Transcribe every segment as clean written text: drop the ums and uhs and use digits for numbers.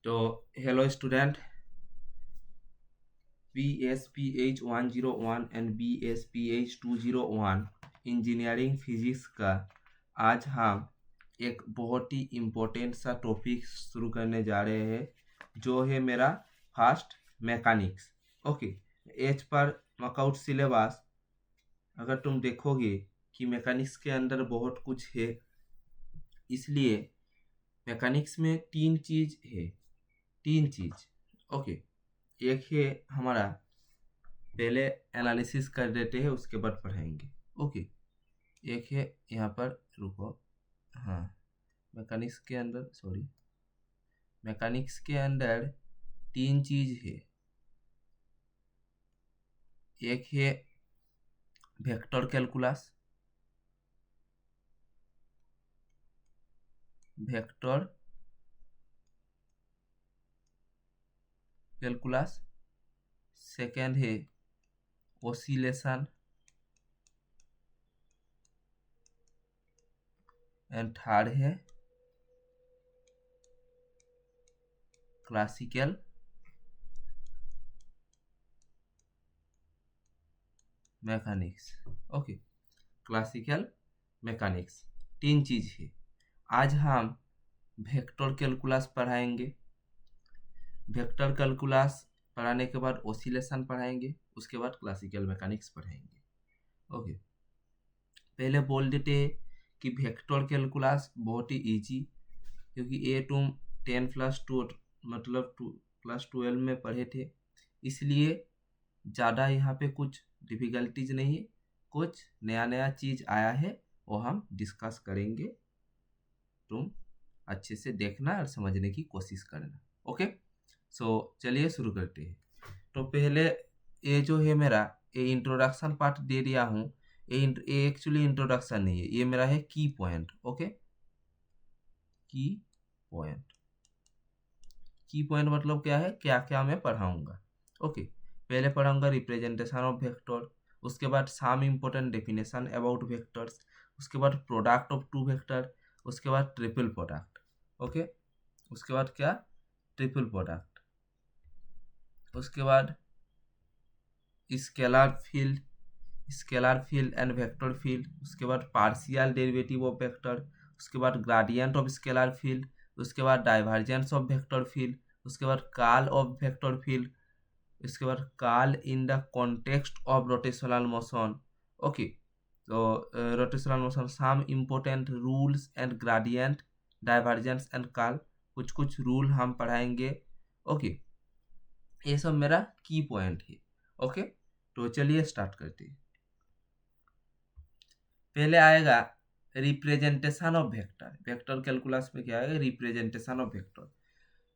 तो hello student, BSPH 101 and BSPH 201 engineering physics का आज हम एक बहुत ही इम्पोर्टेंट सा टॉपिक शुरू करने जा रहे हैं जो है मेरा fast mechanics. Okay, as per workout syllabus अगर तुम देखोगे कि मैकेनिक्स के अंदर बहुत कुछ है, इसलिए मैकेनिक्स में तीन चीज है। तीन चीज। ओके, एक है हमारा, पहले एनालिसिस कर देते हैं उसके बाद पढ़ाएंगे। ओके, एक है यहाँ पर, रुको, हाँ, मैकेनिक्स के अंदर तीन चीज है। एक है वेक्टर कैलकुलस, सेकेंड है ओसिलेशन एंड थर्ड है classical mechanics. Okay, classical mechanics तीन चीज है। आज हम वेक्टर कैलकुलस पढ़ाएंगे। वेक्टर कैलकुलस पढ़ाने के बाद ओसिलेशन पढ़ाएंगे, उसके बाद क्लासिकल मैकेनिक्स पढ़ाएंगे। ओके, पहले बोल देते हैं कि वेक्टर कैलकुलस बहुत ही इजी, क्योंकि ये तुम 10+2 मतलब क्लास 12 में पढ़े थे, इसलिए ज़्यादा यहाँ पे कुछ डिफ़िकल्टीज नहीं है। कुछ नया नया चीज़ आया है, वो हम डिस्कस करेंगे। तुम अच्छे से देखना और समझने की कोशिश करना। ओके, सो चलिए शुरू करते हैं। तो पहले ये जो है मेरा, ये इंट्रोडक्शन पार्ट दे दिया हूँ। ये एक्चुअली इंट्रोडक्शन नहीं है, ये मेरा है की पॉइंट। ओके, की पॉइंट। की पॉइंट मतलब क्या है, क्या क्या मैं पढ़ाऊंगा। ओके, पहले पढ़ाऊंगा रिप्रेजेंटेशन ऑफ वेक्टर, उसके बाद some important definition about vectors, उसके बाद प्रोडक्ट ऑफ टू वेक्टर, उसके बाद ट्रिपल प्रोडक्ट। ओके, उसके बाद क्या, ट्रिपल प्रोडक्ट, उसके बाद scalar field and vector field, उसके बाद पार्शियल डेरिवेटिव ऑफ वेक्टर, उसके बाद ग्रेडियंट ऑफ स्केलर फील्ड, उसके बाद डाइवर्जेंस ऑफ वेक्टर फील्ड, उसके बाद कर्ल ऑफ वेक्टर फील्ड, इसके बाद curl in the context of rotational motion. Okay, तो rotational motion, some important rules and gradient, divergence and curl, कुछ कुछ रूल हम पढ़ाएंगे। ओके, ये सब मेरा की पॉइंट है। ओके, तो चलिए स्टार्ट करते हैं। पहले आएगा representation of vector. Vector calculus में क्या आएगा, representation of vector.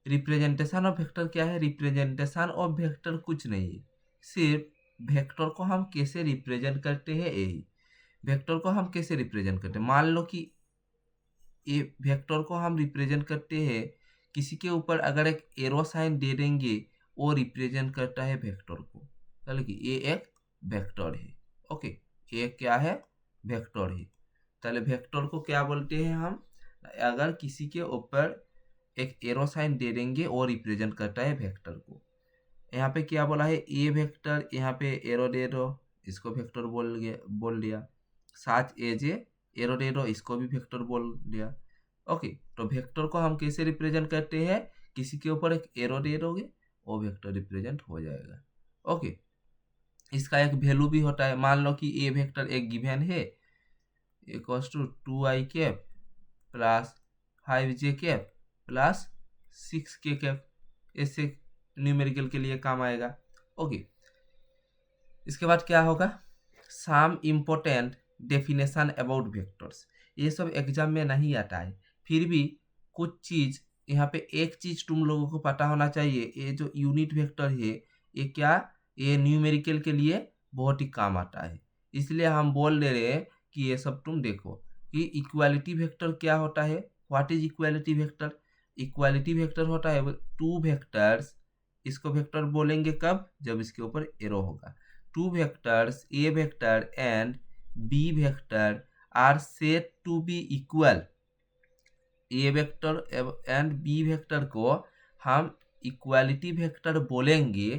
Representation of vector क्या है, रिप्रेजेंटेशन ऑफ वेक्टर कुछ नहीं है, सिर्फ वेक्टर को हम कैसे रिप्रेजेंट करते हैं, यही। वेक्टर को हम कैसे रिप्रेजेंट करते हैं, मान लो कि ये वेक्टर को हम रिप्रेजेंट करते हैं, किसी के ऊपर अगर एक एरो साइन दे देंगे, वो रिप्रेजेंट करता है वेक्टर को। चलो कि ये एक वेक्टर है। ओके, ये क्या है, वेक्टर है। ताहले वेक्टर को क्या बोलते हैं हम, अगर किसी के ऊपर एक एरो साइन दे देंगे, वो रिप्रेजेंट करता है वेक्टर को। यहाँ पे क्या बोला है, ए वेक्टर, यहाँ पे एरो दे दो, इसको वेक्टर बोल दिया। साथ एज एरो दे दो, इसको भी वेक्टर बोल दिया। ओके, तो वेक्टर को हम कैसे रिप्रेजेंट करते हैं, किसी के ऊपर एक एरो दे दोगे, वो वेक्टर रिप्रेजेंट हो जाएगा। ओके, इसका एक वैल्यू भी होता है। मान लो कि ए वेक्टर एक गिवन है, equals to 2i cap plus 5j cap plus 6k cap, ऐसे न्यूमेरिकल के लिए काम आएगा। ओके, इसके बाद क्या होगा, some important definition about vectors. ये सब एग्जाम में नहीं आता है, फिर भी कुछ चीज़ यहाँ पे, एक चीज़ तुम लोगों को पता होना चाहिए, ये जो यूनिट वेक्टर है, ये क्या, ये न्यूमेरिकल के लिए बहुत ही काम आता है। इसलिए हम बोल दे रहे हैं कि ये सब तुम देखो कि इक्वालिटी वेक्टर क्या होता है। What is equality vector, equality vector होता है टू वेक्टर्स, इसको वेक्टर बोलेंगे कब, जब इसके ऊपर एरो होगा। Two vectors a vector and b vector are said to be equal। a vector and b vector को हम इक्वालिटी वेक्टर बोलेंगे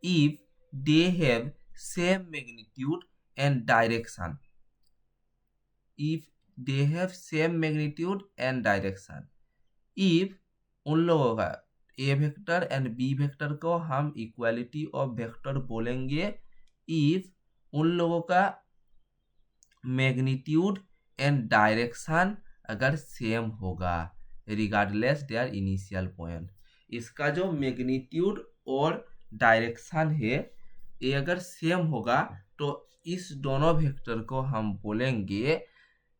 if they have same magnitude and direction. If they have same magnitude and direction, if उन लोगों का ए vector and B vector को हम equality of vector बोलेंगे if उन लोगों का मैग्नीट्यूड एंड डायरेक्शन अगर सेम होगा रिगार्डलेस देयर इनिशियल पॉइंट। इसका जो मैग्नीट्यूड और डायरेक्शन है ये अगर सेम होगा तो इस दोनों वेक्टर को हम बोलेंगे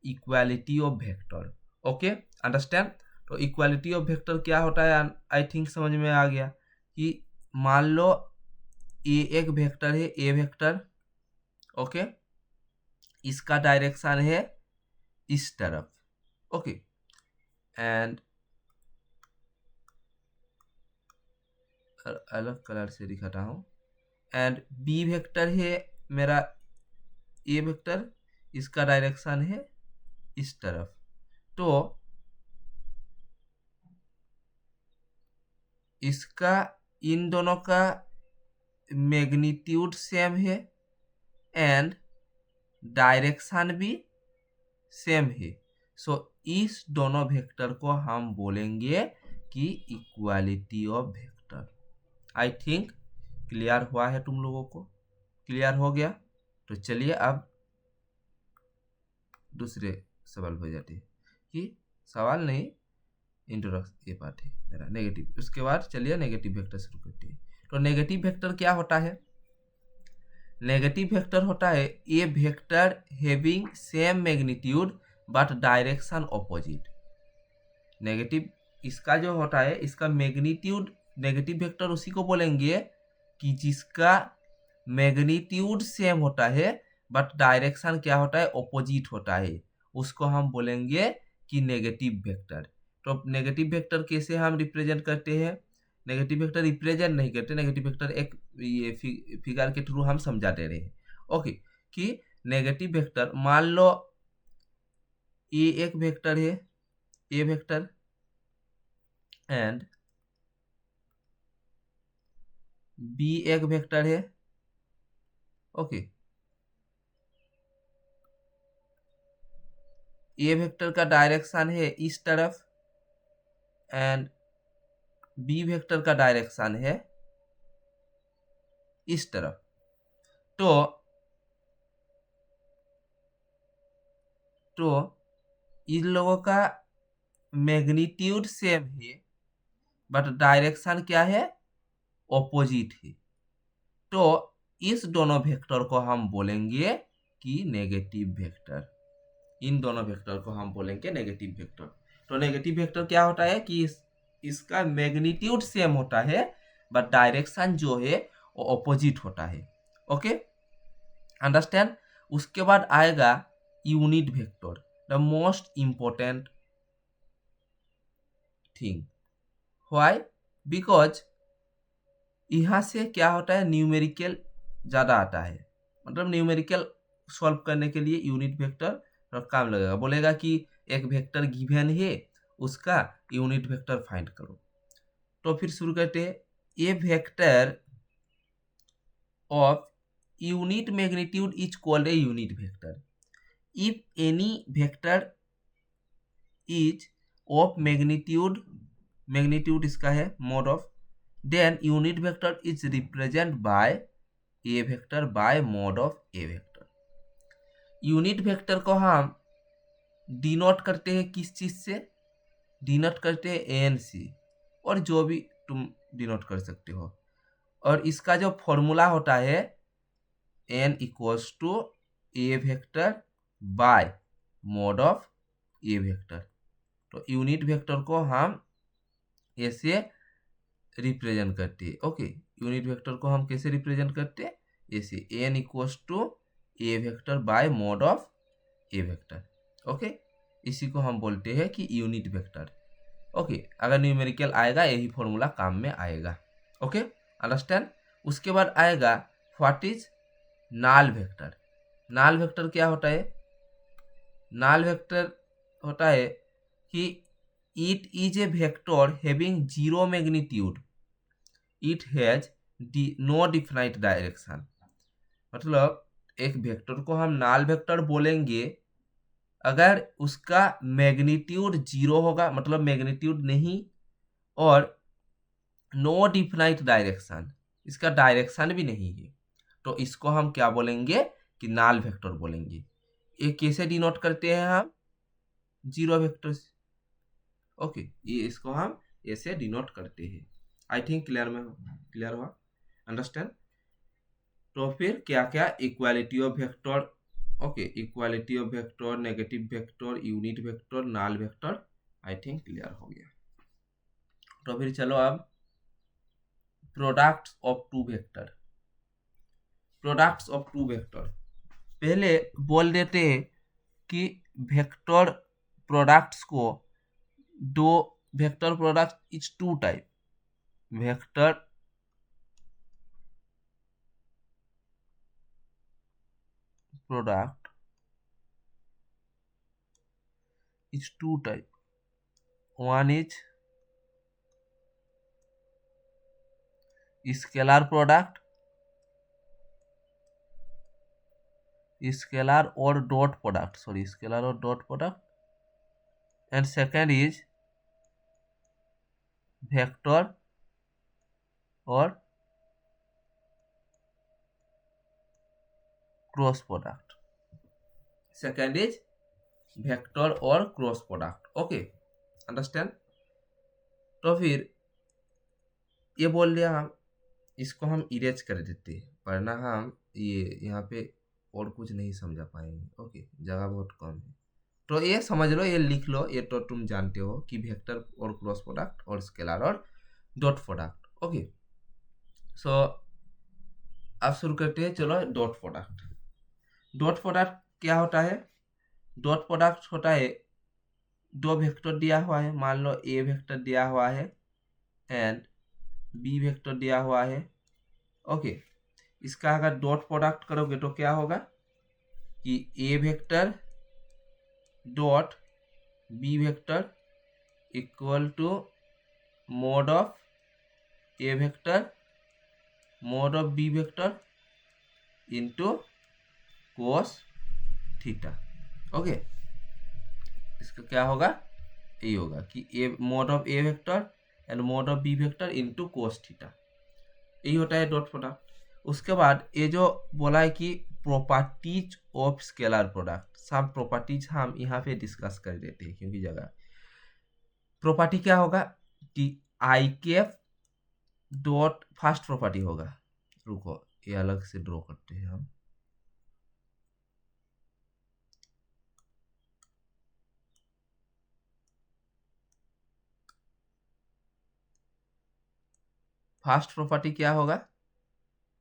equality of vector. Okay, understand. तो इक्वालिटी ऑफ वेक्टर क्या होता है, आई थिंक समझ में आ गया कि मान लो ए एक वेक्टर है, ए वेक्टर, ओके, इसका डायरेक्शन है इस तरफ, ओके, एंड अलग कलर से दिखाता हूँ, एंड बी वेक्टर है मेरा ए वेक्टर, इसका डायरेक्शन है इस तरफ। तो इसका इन दोनों का मैग्नीट्यूड सेम है एंड डायरेक्शन भी सेम है। सो इस दोनों वेक्टर को हम बोलेंगे कि equality of vector. I think clear हुआ है, तुम लोगों को क्लियर हो गया। तो चलिए अब दूसरे सवाल हो जाते हैं कि सवाल नहीं, इंट्रोडक्शन ये पार्ट है मेरा नेगेटिव। उसके बाद चलिए नेगेटिव वेक्टर शुरू करते हैं। तो नेगेटिव वेक्टर क्या होता है, नेगेटिव वेक्टर होता है a vector having same magnitude but direction opposite. Negative इसका जो होता है इसका मैग्नीट्यूड, नेगेटिव वेक्टर उसी को बोलेंगे कि जिसका मैग्नीट्यूड सेम होता है बट डायरेक्शन क्या होता है, ऑपोजिट होता है, उसको हम बोलेंगे कि नेगेटिव वेक्टर। तो नेगेटिव वेक्टर कैसे हम रिप्रेजेंट करते हैं, नेगेटिव वेक्टर रिप्रेजेंट नहीं करते, नेगेटिव वेक्टर एक ये फिगर के थ्रू हम समझा दे रहे हैं। ओके, कि नेगेटिव वेक्टर मान लो ए एक वेक्टर है, ए वेक्टर, एंड बी एक वेक्टर है, ओके, ए वेक्टर का डायरेक्शन है इस तरफ एंड बी वेक्टर का डायरेक्शन है इस तरफ। तो इन लोगों का मैग्नीट्यूड सेम है बट डायरेक्शन क्या है, ऑपोजिट है। तो इस दोनों वेक्टर को हम बोलेंगे कि नेगेटिव वेक्टर। इन दोनों वेक्टर को हम बोलेंगे नेगेटिव वेक्टर। तो नेगेटिव वेक्टर क्या होता है कि इसका मैग्नीट्यूड सेम होता है बट डायरेक्शन जो है वो ऑपोजिट होता है। Okay, understand. उसके बाद आएगा unit vector, the most important thing. Why, because यहाँ से क्या होता है, न्यूमेरिकल ज़्यादा आता है, मतलब न्यूमेरिकल सॉल्व करने के लिए यूनिट वेक्टर काम लगेगा। बोलेगा कि एक वेक्टर गिवन है उसका यूनिट वेक्टर फाइंड करो। तो फिर शुरू करते हैं, ए vector of unit magnitude is called a unit vector if any vector is of magnitude, magnitude इसका है mod of, then unit vector is represent by a vector by mod of A vector. Unit vector को हम denote करते हैं किस चीज से, denote करते हैं एन सी, और जो भी तुम डिनोट कर सकते हो। और इसका जो फॉर्मूला होता है N equals to A vector by mod of A vector. तो यूनिट वेक्टर को हम ऐसे रिप्रेजेंट करते हैं। ओके, यूनिट वेक्टर को हम कैसे रिप्रेजेंट करते हैं, ऐसे N equals to A vector by mod of A vector. Okay, इसी को हम बोलते हैं कि यूनिट वेक्टर। ओके, अगर न्यूमेरिकल आएगा यही फॉर्मूला काम में आएगा। Okay, understand. उसके बाद आएगा what is null vector. Null vector क्या होता है, नाल वेक्टर होता है कि it is a vector having zero magnitude, it has no definite direction। मतलब एक वेक्टर को हम नाल वेक्टर बोलेंगे अगर उसका मैग्नीट्यूड जीरो होगा, मतलब मैग्नीट्यूड नहीं, और नो डिफाइनाइट डायरेक्शन, इसका डायरेक्शन भी नहीं है, तो इसको हम क्या बोलेंगे कि नाल वेक्टर बोलेंगे। ये कैसे डिनोट करते हैं हम? जीरो वेक्टर से। ओके, ये इसको हम ऐसे डिनोट करते हैं। आई थिंक क्लियर हुआ, अंडरस्टैंड। तो फिर क्या क्या, equality of vector, okay, equality of vector, negative vector, unit vector, null vector, I think clear हो गया। तो फिर चलो अब products of two vector, products of two vector पहले बोल देते हैं कि वेक्टर प्रोडक्ट्स को दो, vector product is two type, vector product is two type, one is scalar product, scalar or dot product, sorry, scalar or dot product, and second is vector or cross product, second is vector or cross product। Okay, understand. तो फिर ये बोल दिया हम, इसको हम erase कर देते हैं, वरना हम ये यहाँ पे और कुछ नहीं समझा पाएंगे। ओके, जगह बहुत कम है, तो ये समझ लो, ये लिख लो, ये तो तुम जानते हो कि वेक्टर और क्रॉस प्रोडक्ट और स्केलर और डॉट प्रोडक्ट। ओके, सो अब शुरू करते हैं। चलो, डॉट प्रोडक्ट। डॉट प्रोडक्ट क्या होता है? डॉट प्रोडक्ट होता है, दो वेक्टर दिया हुआ है, मान लो ए वेक्टर दिया हुआ है एंड बी वेक्टर दिया हुआ है। ओके, इसका अगर डॉट प्रोडक्ट करोगे तो क्या होगा कि ए vector dot B vector equal to mod of A vector mod of B vector into cos theta. Okay, इसका क्या होगा? ये होगा कि a mod of A vector and mod of B vector into cos theta, यही होता है dot product. उसके बाद ये जो बोला है कि प्रॉपर्टीज ऑफ स्केलर प्रोडक्ट, सब प्रॉपर्टीज हम यहाँ पे डिस्कस कर देते हैं क्योंकि जगह। प्रॉपर्टी क्या होगा कि i cap dot, first property होगा, रुको ये अलग से ड्रॉ करते हैं हम। फर्स्ट प्रॉपर्टी क्या होगा?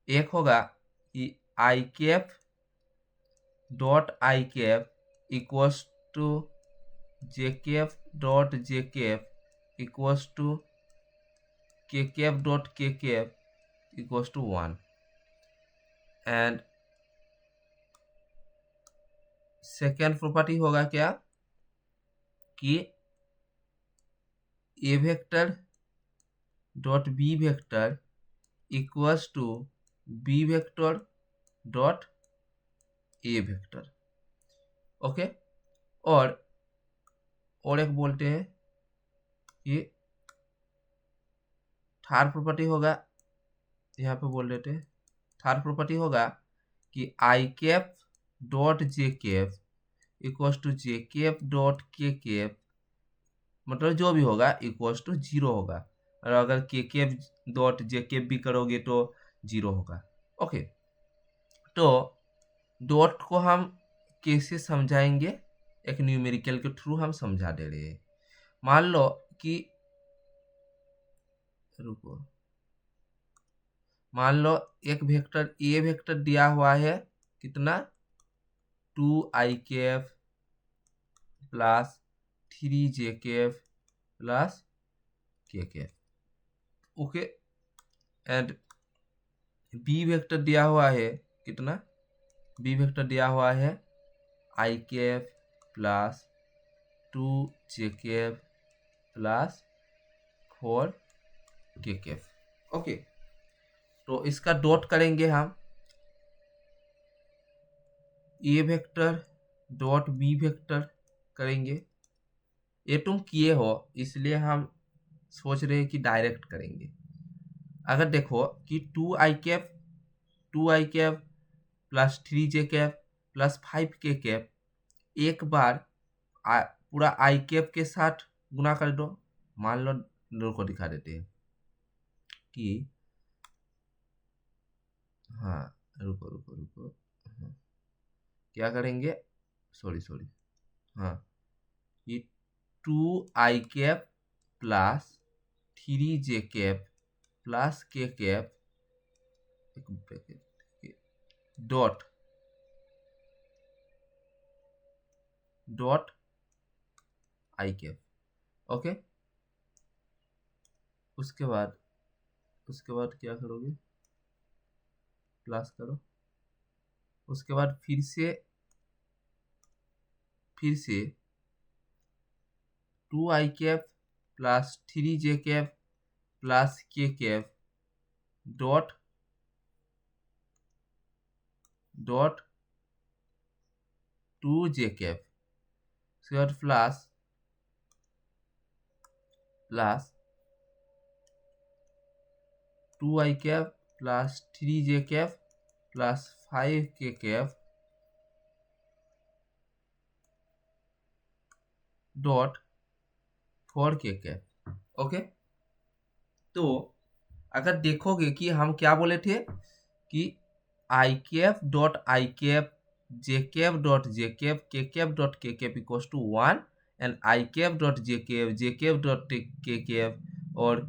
एक होगा कि i cap dot i cap equals to j cap dot j cap equals to k cap dot k cap equals to 1, and second property होगा क्या कि ए vector dot B vector equals to B vector dot A vector. Okay, और एक बोलते हैं ये third property होगा, यहाँ पे बोल देते हैं थर्ड प्रॉपर्टी होगा कि आई cap dot J cap equals to J cap dot के कैप, मतलब जो भी होगा इक्वल्स टू 0 होगा, और अगर के कैप डॉट जे कैप भी करोगे तो 0 होगा। ओके, तो डॉट को हम कैसे समझाएंगे? एक न्यूमेरिकल के थ्रू हम समझा दे रहे हैं। मान लो कि, रुको, मान लो एक वेक्टर ए वेक्टर दिया हुआ है, कितना? 2i Kaif plus 3j cap plus K cap. Okay, and B vector दिया हुआ है, कितना? बी वेक्टर दिया हुआ है i Kaif plus 2j Kaif plus 4k cap. Okay, तो इसका डॉट करेंगे हम, ए वेक्टर डॉट बी वेक्टर करेंगे। ये तुम किए हो इसलिए हम सोच रहे हैं कि डायरेक्ट करेंगे। अगर देखो कि 2i cap plus 3j cap plus 5k cap एक बार पूरा आई कैप के साथ गुना कर दो। मान लो लोग को दिखा देते हैं कि हाँ, रुको रुको रुको, हाँ, क्या करेंगे, सॉरी, हाँ, ये 2i cap plus 3j cap plus k cap dot I cap. Okay, उसके बाद क्या करोगे, प्लस करो। उसके बाद फिर से 2i cap plus 3j cap plus k cap dot 2j cap. उसके बाद plus 2i cap plus 3j cap plus 5k cap dot 4k cap. Okay, तो अगर देखोगे कि हम क्या बोले थे कि आई cap dot I cap J cap dot J cap K cap dot के cap equals to 1 and I cap dot J cap dot के कैप और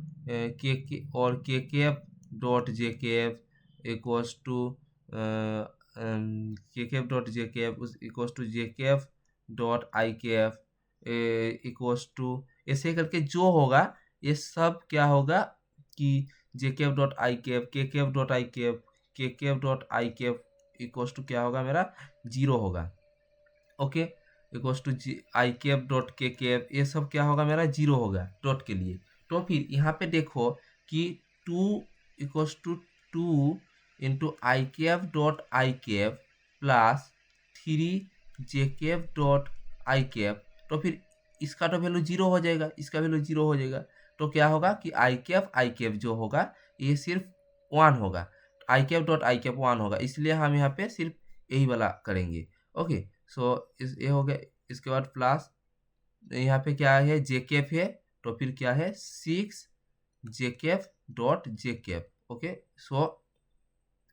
K cap dot J cap equals to K cap dot J cap equals to J cap dot I cap equals to, ऐसे करके जो होगा ये सब क्या होगा कि J cap dot I cap K cap dot I cap K cap dot I cap equals to क्या होगा मेरा 0 होगा। Okay, equals to I cap dot के कैप ये सब क्या होगा मेरा 0 होगा डॉट के लिए। तो फिर यहाँ पे देखो कि 2 equals to 2 into I cap dot I cap plus 3 J cap dot I cap, तो फिर इसका तो वैल्यू 0 हो जाएगा, इसका वैल्यू 0 हो जाएगा। तो क्या होगा कि आई कैप जो होगा ये सिर्फ 1 होगा, आई कैप डॉट आई कैप 1 होगा, इसलिए हम यहाँ पे सिर्फ यही वाला करेंगे। ओके, सो ये हो गया। इसके बाद प्लस यहाँ पे क्या है जे कैप है, तो फिर क्या है 6 जे कैप डॉट जे कैप। ओके, सो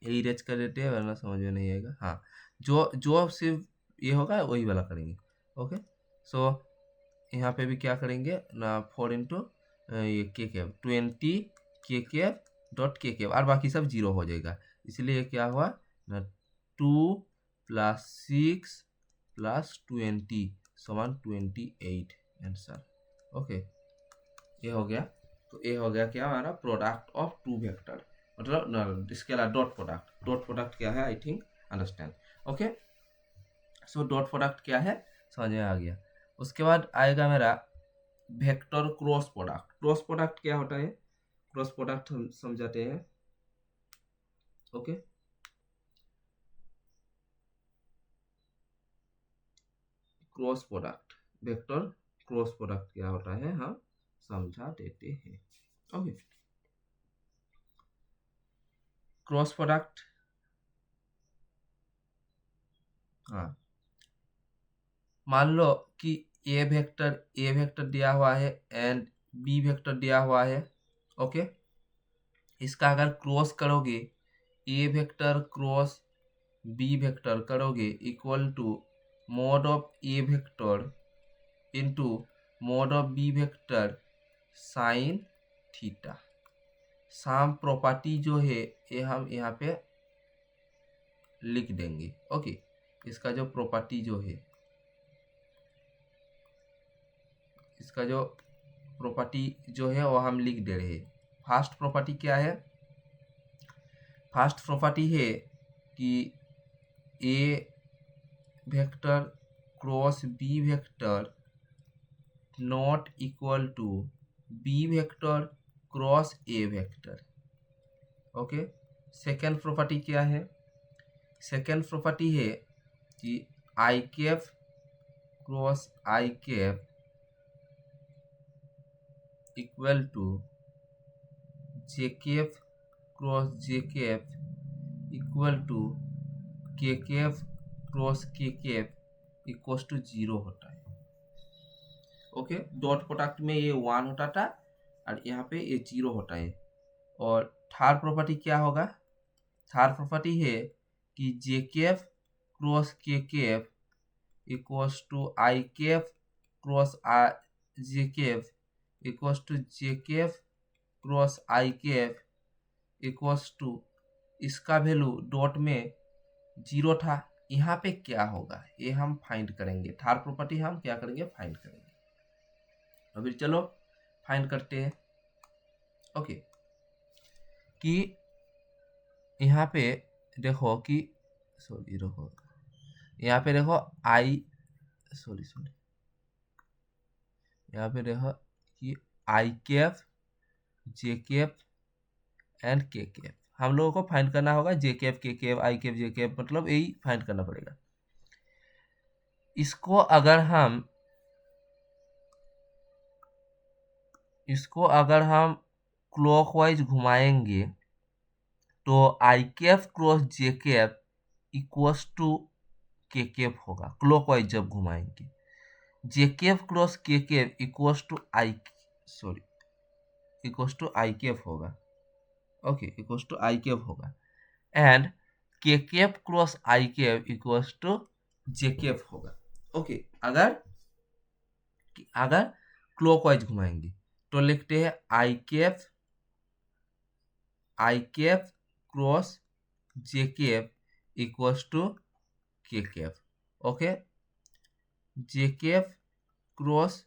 यही रेज कर देते हैं वरना समझ में नहीं आएगा। हाँ, जो सिर्फ ये होगा वही वाला करेंगे। ओके, सो यहाँ पे भी क्या करेंगे ना 4 इंटू ये के कैप 20 के कैप डॉट के कैप और बाकी सब 0 हो जाएगा, इसलिए क्या हुआ ना 2 प्लस 6 प्लस 20 समान 28 आंसर। ओके, ये हो गया। तो ये हो गया क्या हमारा प्रोडक्ट ऑफ टू वेक्टर, मतलब स्केलर डॉट प्रोडक्ट क्या है, I think understand. Okay, so dot product क्या है समझ में आ गया। उसके बाद आएगा मेरा वेक्टर क्रॉस प्रोडक्ट क्या होता है, क्रॉस प्रोडक्ट हम समझाते हैं। Okay, cross product vector cross product क्या होता है हम समझा देते हैं। ओके, क्रॉस प्रोडक्ट, हाँ, मान लो कि ए वेक्टर दिया हुआ है एंड बी वेक्टर दिया हुआ है। ओके, इसका अगर क्रॉस करोगे A vector cross B vector करोगे equal to mod of A vector into mod of B vector sine theta. Some property जो है ये हम यहाँ पे लिख देंगे। ओके, इसका जो प्रॉपर्टी जो है, इसका जो प्रॉपर्टी जो है वो हम लिख दे रहे हैं। फर्स्ट प्रॉपर्टी क्या है, फर्स्ट प्रॉपर्टी है कि ए vector cross B vector not equal to B vector cross A vector. Okay, second property क्या है? सेकेंड प्रॉपर्टी है कि आई cap cross I cap equal to J cap cross J cap equal to K cap cross K cap equal to 0 होता है। Okay, dot product में ये 1 होता था और यहाँ पे ये 0 होता है। और थर्ड प्रॉपर्टी क्या होगा? थर्ड प्रॉपर्टी है कि J cap cross K cap equals to I cap cross J cap equals to J cap cross I cap equals to, इसका वैल्यू डॉट में 0 था। यहाँ पे क्या होगा ये हम फाइंड करेंगे। थर्ड प्रॉपर्टी हम क्या करेंगे? फाइंड करेंगे। अभी चलो फाइंड करते हैं। ओके, कि यहाँ पे देखो कि सॉरी देखो, यहाँ पे देखो आई सॉरी यहाँ पे देखो कि आई cap J cap and K cap हम लोगों को फाइंड करना होगा। जे कैप के कैप आई कैप जे कैप मतलब यही फाइंड करना पड़ेगा। इसको अगर हम क्लॉकवाइज घुमाएंगे तो I cap cross J cap equals to K cap होगा। क्लॉकवाइज जब घुमाएंगे J cap cross K cap equals to I cap होगा। Okay, equals to I cap होगा and K cap cross I cap equals to J cap होगा। Okay, अगर clockwise घुमाएंगे तो लिखते हैं I cap cross J cap equals to K cap. Okay, J cap cross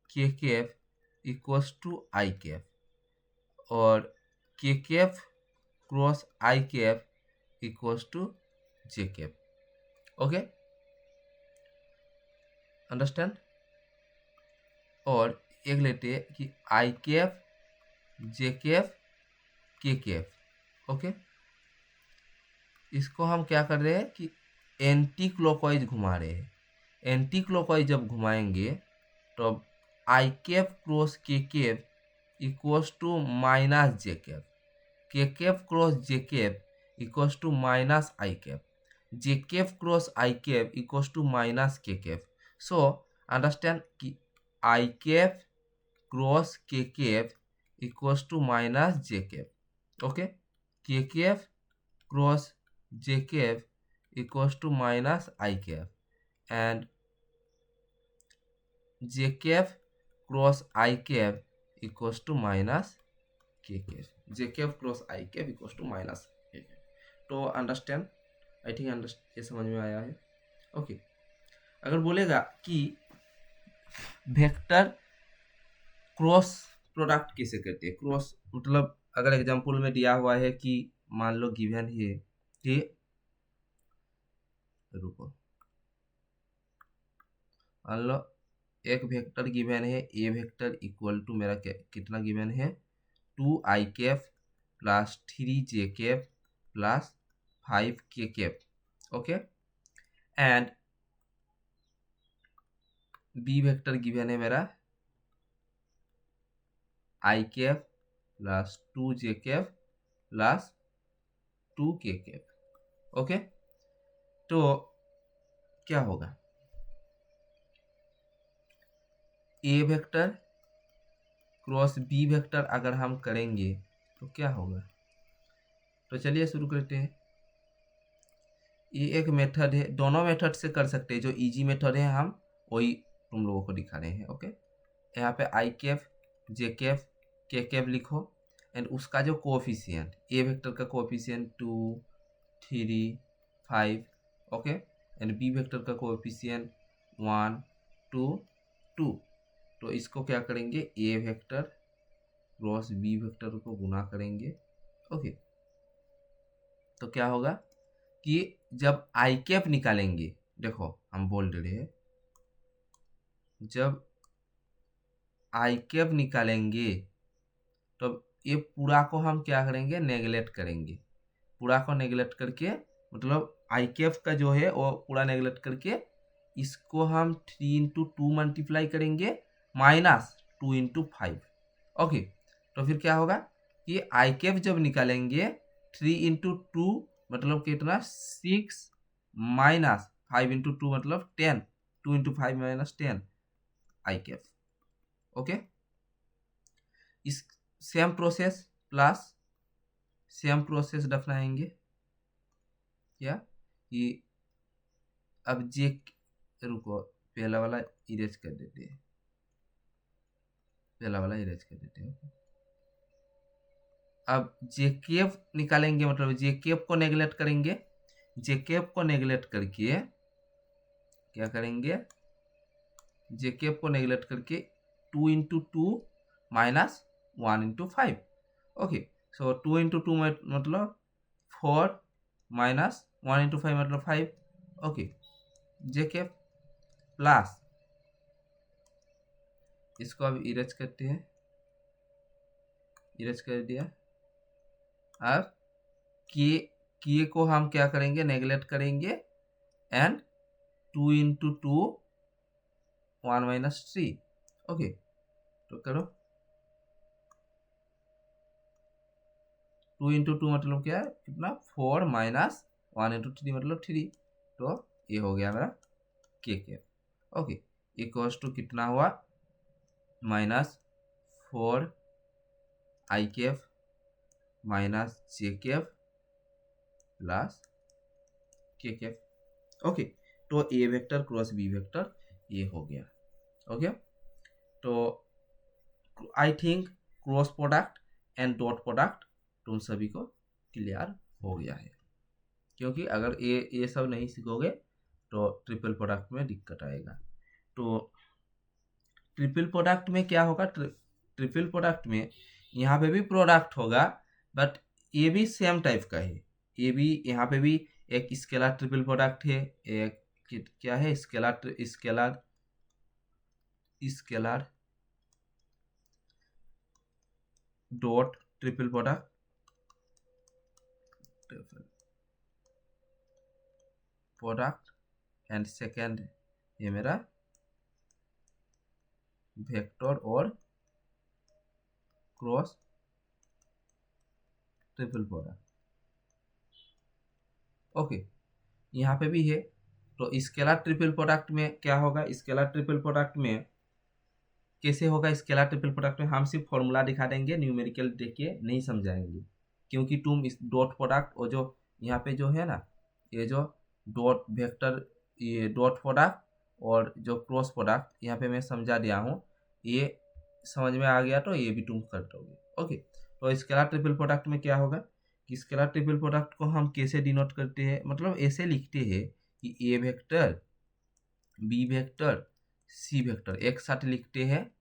K cap equals to I cap और K cap cross I cap equals to J cap. Okay, understand? और एक लेते हैं कि आई cap J cap K cap. Okay, इसको हम क्या कर रहे हैं कि एंटी क्लॉकवाइज घुमा रहे हैं। एंटी क्लॉकवाइज जब घुमाएंगे तो I cap cross K cap equals to minus J cap, K cap cross J cap equals to minus I cap, J cap cross I cap equals to minus K cap. So understand कि आई cap cross K cap equals to minus J cap. Okay, K cap cross J cap equals to minus I cap and j cap cross I cap equals to minus k cap. j cap cross I cap equals to minus k cap. तो understand, आई think ये समझ में आया है। Okay, अगर बोलेगा कि vector cross product कैसे करते हैं? क्रॉस मतलब अगर एग्जांपल में दिया हुआ है कि मान लो गिवन है कि रुको, मान लो एक वेक्टर गिवन है ए वेक्टर इक्वल टू मेरा कितना गिवन है 2 I cap plus 3 J cap plus 5 K cap. Okay, and B vector given है मेरा I cap plus 2 J cap plus 2 K cap. Okay, तो क्या होगा? A vector cross B vector अगर हम करेंगे तो क्या होगा? तो चलिए शुरू करते हैं। ये एक मेथड है, दोनों मेथड से कर सकते हैं। जो इजी मेथड है हम वही तुम लोगों को दिखा रहे हैं। ओके, यहाँ पे I cap J cap K cap लिखो एंड उसका जो कोफिशिएंट ए वेक्टर का coefficient 2 3 5। Okay, and B vector का कोफिशिएंट 1 2 2। तो इसको क्या करेंगे? A vector cross B vector को गुना करेंगे। ओके, तो क्या होगा कि जब आई कैप निकालेंगे, देखो हम बोल रहे हैं जब आई कैप निकालेंगे तो ये पूरा को हम क्या करेंगे, नेगलेक्ट करेंगे। पूरा को नेगलेक्ट करके मतलब आई कैप का जो है वो पूरा नेगलेक्ट करके इसको हम 3 × 2 मल्टीप्लाई करेंगे माइनस 2 × 5। ओके, तो फिर क्या होगा कि आई कैप जब निकालेंगे 3 × 2 मतलब कितना 6 माइनस 5 × 2 मतलब 10, 2 × 5 माइनस 10 आई कैप। ओके, इस same process plus same process अपनाएंगे क्या कि अब जे, रुको पहला वाला इरेज कर देते हैं, पहला वाला इरेज कर देते हैं। अब जे केफ निकालेंगे मतलब जे केफ को नेगलेक्ट करेंगे, जे केफ को नेगलेक्ट करके क्या करेंगे, जे केफ को नेगलेक्ट करके 2 × 2 माइनस 1 × 5। ओके, सो 2 × 2 मतलब 4 माइनस 1 × 5 मतलब 5। ओके, जे केफ प्लस इसको अब इरेज करते हैं, इरेज कर दिया। अब के को हम क्या करेंगे, नेगलेक्ट करेंगे एंड 2 × 2 1 - 3। ओके, तो करो 2 × 2 मतलब क्या है कितना 4 माइनस 1 × 3 मतलब 3। तो ये हो गया मेरा के कैप। ओके, इक्वल्स टू कितना हुआ -4 आई cap minus J cap plus के कैप। ओके, तो ए वेक्टर क्रॉस बी वेक्टर ये हो गया। ओके, तो I think cross product and dot product तुम सभी को क्लियर हो गया है, क्योंकि अगर ये सब नहीं सीखोगे तो ट्रिपल प्रोडक्ट में दिक्कत आएगा। तो ट्रिपल प्रोडक्ट में क्या होगा, ट्रिपल प्रोडक्ट में यहाँ पे भी प्रोडक्ट होगा बट ये भी सेम टाइप का है। ये भी यहाँ पे भी एक स्केलर ट्रिपल प्रोडक्ट है, एक क्या है scalar scalar scaler dot triple product product and second ये मेरा वेक्टर और क्रॉस ट्रिपल प्रोडक्ट। ओके, यहाँ पे भी है। तो स्केलर ट्रिपल प्रोडक्ट में क्या होगा, स्केलर ट्रिपल प्रोडक्ट में कैसे होगा, स्केलर ट्रिपल प्रोडक्ट में हम सिर्फ फॉर्मूला दिखा देंगे, न्यूमेरिकल देखिए नहीं समझाएंगे, क्योंकि तुम इस डॉट प्रोडक्ट और जो यहाँ पे जो है ना ये जो डॉट वेक्टर ये डॉट प्रोडक्ट और जो क्रॉस प्रोडक्ट यहाँ पे मैं समझा दिया हूँ, ये समझ में आ गया तो ये भी तुम कर दोगे। ओके, तो स्केलर ट्रिपल प्रोडक्ट में क्या होगा कि स्केलर ट्रिपल प्रोडक्ट को हम कैसे डिनोट करते हैं, मतलब ऐसे लिखते हैं कि ए vector B vector C vector एक साथ लिखते हैं।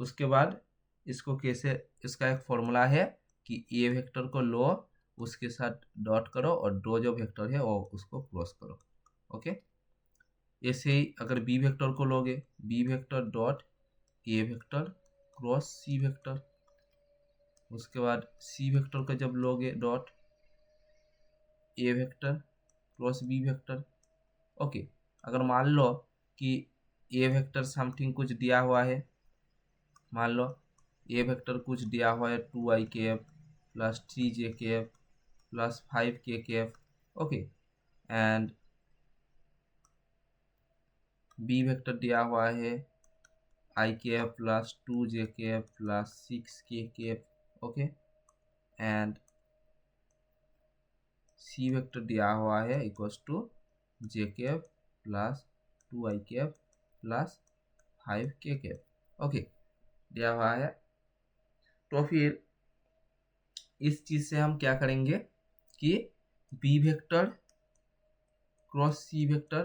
उसके बाद इसको कैसे, इसका एक फॉर्मूला है कि ए वेक्टर को लो उसके साथ डॉट करो और दो जो वेक्टर है वो उसको क्रॉस करो। ओके, ऐसे ही अगर बी वेक्टर को लोगे बी वेक्टर डॉट ए वेक्टर क्रॉस सी वेक्टर, उसके बाद सी वेक्टर को जब लोगे डॉट ए vector cross B vector. Okay, अगर मान लो कि ए वेक्टर समथिंग कुछ दिया हुआ है, मान लो ए वेक्टर कुछ दिया हुआ है 2i cap plus 3j cap plus 5k cap. Okay, and B vector दिया हुआ है i cap plus 2j cap plus 6k cap. Okay, and C vector दिया हुआ है equals to j cap plus 2i cap plus 5k cap. Okay, दिया हुआ है। तो फिर इस चीज से हम क्या करेंगे कि B vector cross C vector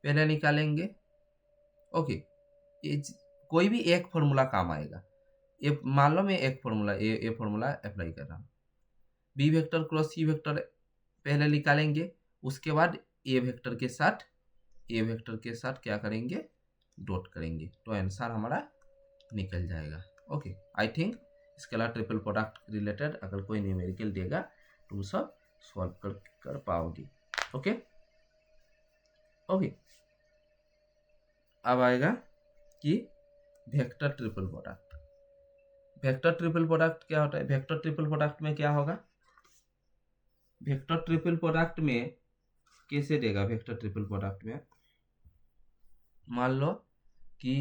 पहले निकालेंगे। ओके, ये कोई भी एक फॉर्मूला काम आएगा। ये मान लो मैं एक फॉर्मूला ये फॉर्मूला अप्लाई कर रहा हूँ, B vector cross C vector पहले निकालेंगे, उसके बाद ए वेक्टर के साथ क्या करेंगे डॉट करेंगे, तो आंसर हमारा निकल जाएगा। Okay, I think scalar triple product related अगर कोई न्यूमेरिकल देगा तुम सब सॉल्व कर पाओगे। ओके ओके, अब आएगा कि vector triple product. Vector triple product क्या होता है? वेक्टर ट्रिपल प्रोडक्ट में क्या होगा? वेक्टर ट्रिपल प्रोडक्ट में कैसे देगा? वेक्टर ट्रिपल प्रोडक्ट में मान लो कि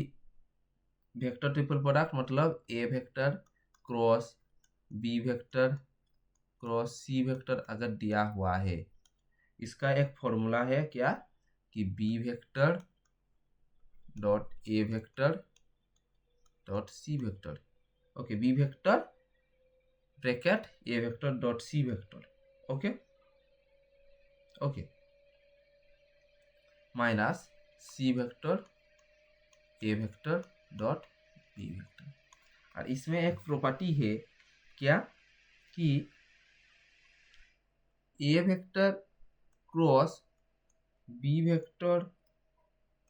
वेक्टर ट्रिपल प्रोडक्ट मतलब A vector cross B vector cross C vector अगर दिया हुआ है, इसका एक फॉर्मूला है क्या कि B vector dot A vector dot C vector. Okay, B vector bracket A vector dot C vector. Okay okay, minus C vector A vector dot B vector. और इसमें एक प्रॉपर्टी है क्या कि ए vector cross B vector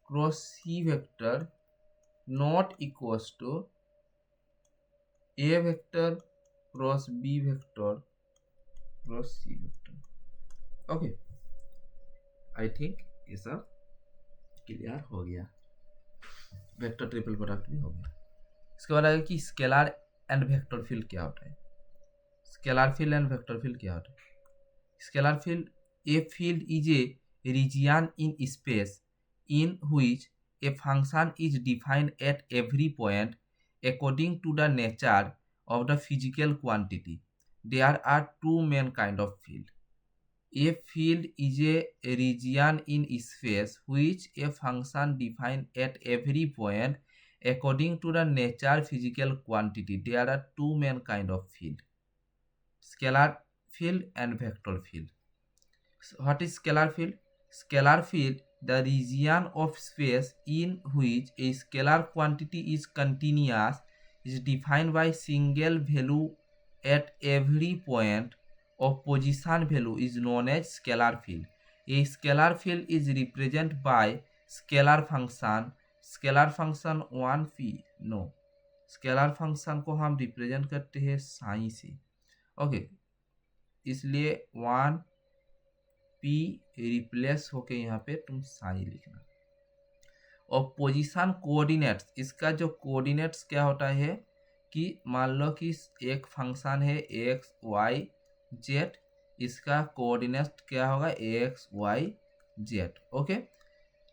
cross C vector not equals to A vector cross B vector cross C vector. Okay, I think ये सब clear हो गया। वेक्टर ट्रिपल प्रोडक्ट भी हो गया। इसके बाद आएगा कि स्केलर एंड वेक्टर फील्ड क्या होता है। Scalar field and vector field क्या होता है? Scalar field, a field is a region in space in which a function is defined at every point according to the nature of the physical quantity. There are two main kind of field. A field is a region in space which a function defined at every point according to the nature physical quantity. There are two main kind of field: scalar field and vector field. What is scalar field? Scalar field, the region of space in which a scalar quantity is continuous, is defined by single value at every point of position value is known as scalar field. A scalar field is represented by scalar function. Scalar function 1p, no, scalar function को हम represent करते हैं sign से। Okay, इसलिए 1 P replace होके यहाँ पे तुम साइन लिखना। और पोजीशन कोऑर्डिनेट्स, इसका जो कोऑर्डिनेट्स क्या होता है कि मान लो कि एक फंक्शन है एक्स वाई जेड, इसका कोऑर्डिनेट क्या होगा? X Y Z. Okay,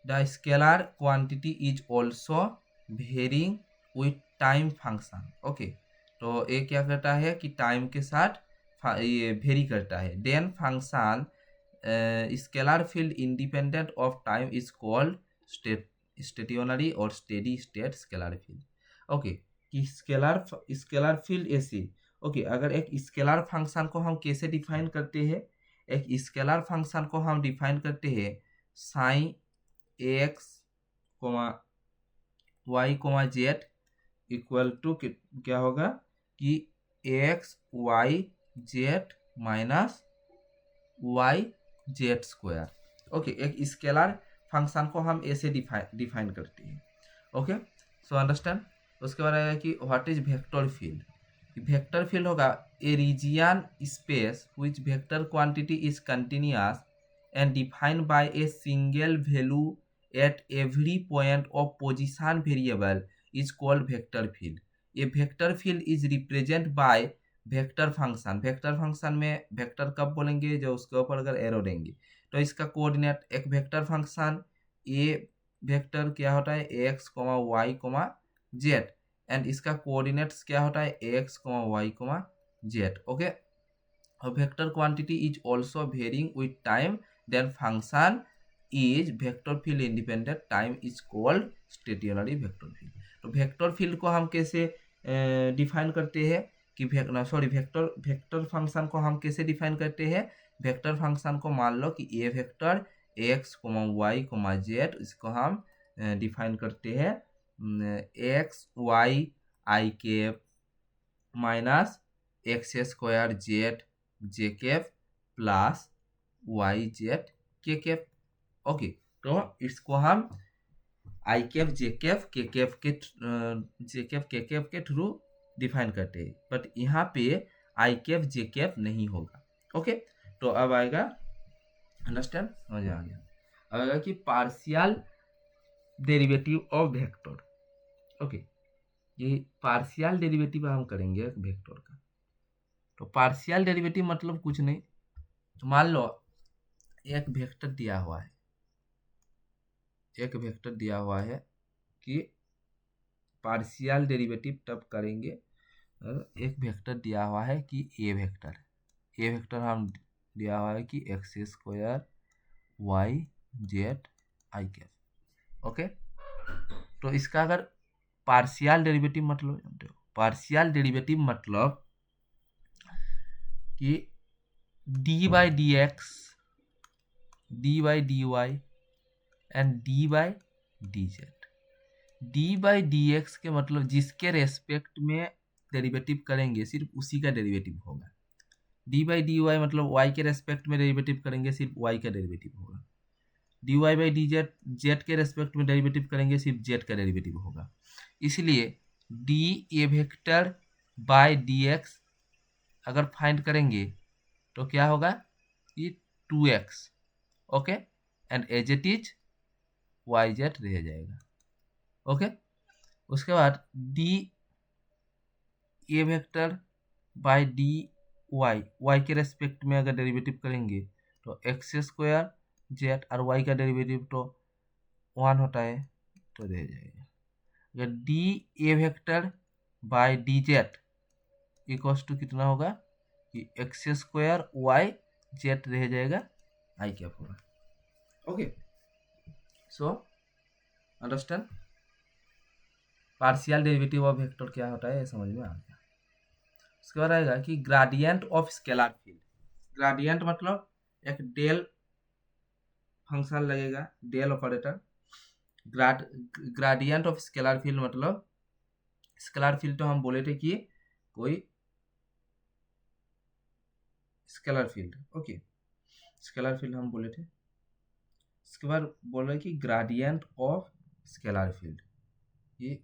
the scalar quantity is also varying with time function. Okay, तो ये क्या करता है कि टाइम के साथ ये वेरी करता है। Then function scalar field independent of time is called stationary और steady state scalar field. Okay, कि स्केलर फील्ड ऐसे। ओके, अगर एक स्केलर फंक्शन को हम कैसे डिफाइन करते हैं? एक स्केलर फंक्शन को हम डिफाइन करते हैं psi x comma Y comma z equal to क्या होगा कि x Y z minus y z square. Okay, एक स्केलर फंक्शन को हम ऐसे डिफाइन करते हैं। Okay, so understand. उसके बाद आएगा कि what is vector field. Vector field होगा a region space which vector quantity is continuous and defined by a single value at every point of position variable is called vector field. A vector field is represent by vector function. Vector function में vector कब बोलेंगे? जो उसके ऊपर अगर arrow देंगे। तो इसका कोऑर्डिनेट एक वेक्टर फंक्शन ए वेक्टर क्या होता है? X comma Y comma Z, and इसका कोऑर्डिनेट्स क्या होता है? X comma Y comma Z. Okay, vector quantity is also varying with time, then function is vector field independent, time is called stationary vector field. तो vector field को हम कैसे define करते हैं कि वेक्टर फंक्शन को हम कैसे डिफाइन करते हैं? वेक्टर फंक्शन को मान लो कि ए vector x comma Y comma z, इसको हम डिफाइन करते हैं x y I cap minus x square z J cap plus y z K cap. Okay, तो इसको हम आई कैफ जे कैफ के कैफ के थ्रू डिफाइन करते हैं, बट यहाँ पे आई कैफ जे कैफ नहीं होगा। ओके, तो अब आएगा, अंडरस्टैंड, समझ आ गया। अब आएगा कि partial derivative of vector. Okay, ये पार्शियल डेरिवेटिव हम करेंगे वेक्टर का। तो पार्शियल डेरिवेटिव मतलब कुछ नहीं, तो मान लो एक वेक्टर दिया हुआ है, एक वेक्टर दिया हुआ है कि पार्शियल डेरिवेटिव तब करेंगे, एक वेक्टर दिया हुआ है कि ए वेक्टर हम दिया हुआ है कि X square Y Z I cap. Okay, तो इसका अगर पार्शियल डेरिवेटिव मतलब जानते हो, पार्शियल डेरिवेटिव मतलब कि D by D X, D by D Y and D by D Z. D by D X के मतलब जिसके रेस्पेक्ट में डेरिवेटिव करेंगे सिर्फ उसी का डेरिवेटिव होगा। डी बाई डी वाई मतलब वाई के रेस्पेक्ट में डेरिवेटिव करेंगे सिर्फ वाई का डेरिवेटिव होगा। D Y by D Z, Z के रेस्पेक्ट में डेरिवेटिव करेंगे सिर्फ जेड का डेरिवेटिव होगा। इसलिए D A vector by D X अगर फाइंड करेंगे तो क्या होगा, ये 2x। Okay, and as it is Y Z रह जाएगा। ओके, उसके बाद D A vector by D Y, Y के रेस्पेक्ट में अगर डेरिवेटिव करेंगे तो एक्स स्क्वायर जेड, और वाई का डेरिवेटिव तो 1 होता है तो रह जाएगा। अगर D A vector by D Z equals to कितना होगा कि एक्स स्क्वायर वाई जेड रह जाएगा, आई कैप होगा। Okay, so understand, partial derivative of vector क्या होता है ये समझ में आ गया। उसके बाद आएगा कि gradient of scalar field. Gradient मतलब एक डेल फंक्शन लगेगा, del operator. Gradient of scalar field मतलब, स्केलर फील्ड तो हम बोले थे कि कोई scalar field, okay, scalar field हम बोले थे। इसके बाद बोल रहे कि ग्रेडियंट ऑफ स्केलर फील्ड, ये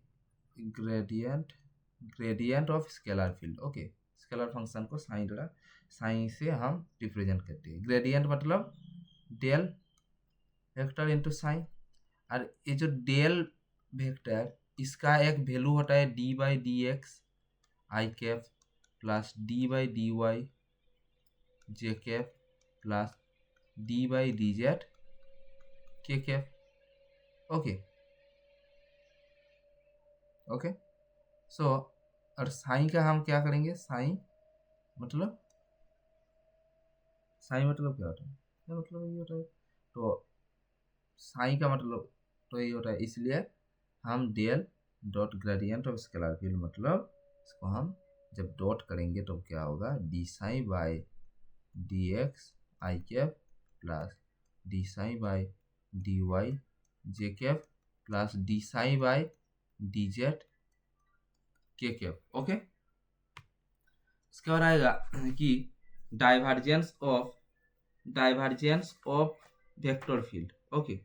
gradient of scalar field. Okay, scalar function को साइन से हम रिप्रेजेंट करते हैं। ग्रेडियंट मतलब डेल वेक्टर इनटू साइन, और ये जो डेल वेक्टर इसका एक वैल्यू होता है D by D x I cap plus D by D Y J cap plus D by D Z K cap. Okay okay, so और psi का हम क्या करेंगे, साइन मतलब क्या होता है, क्या मतलब ये होता है, तो साइन का मतलब तो ये होता है, इसलिए हम del dot gradient of scalar field मतलब इसको हम जब डॉट करेंगे तो क्या होगा, d psi by D x I cap plus d psi by D Y J cap plus d psi by D Z K cap. Okay, इसके बाद आएगा कि divergence of vector field. Okay,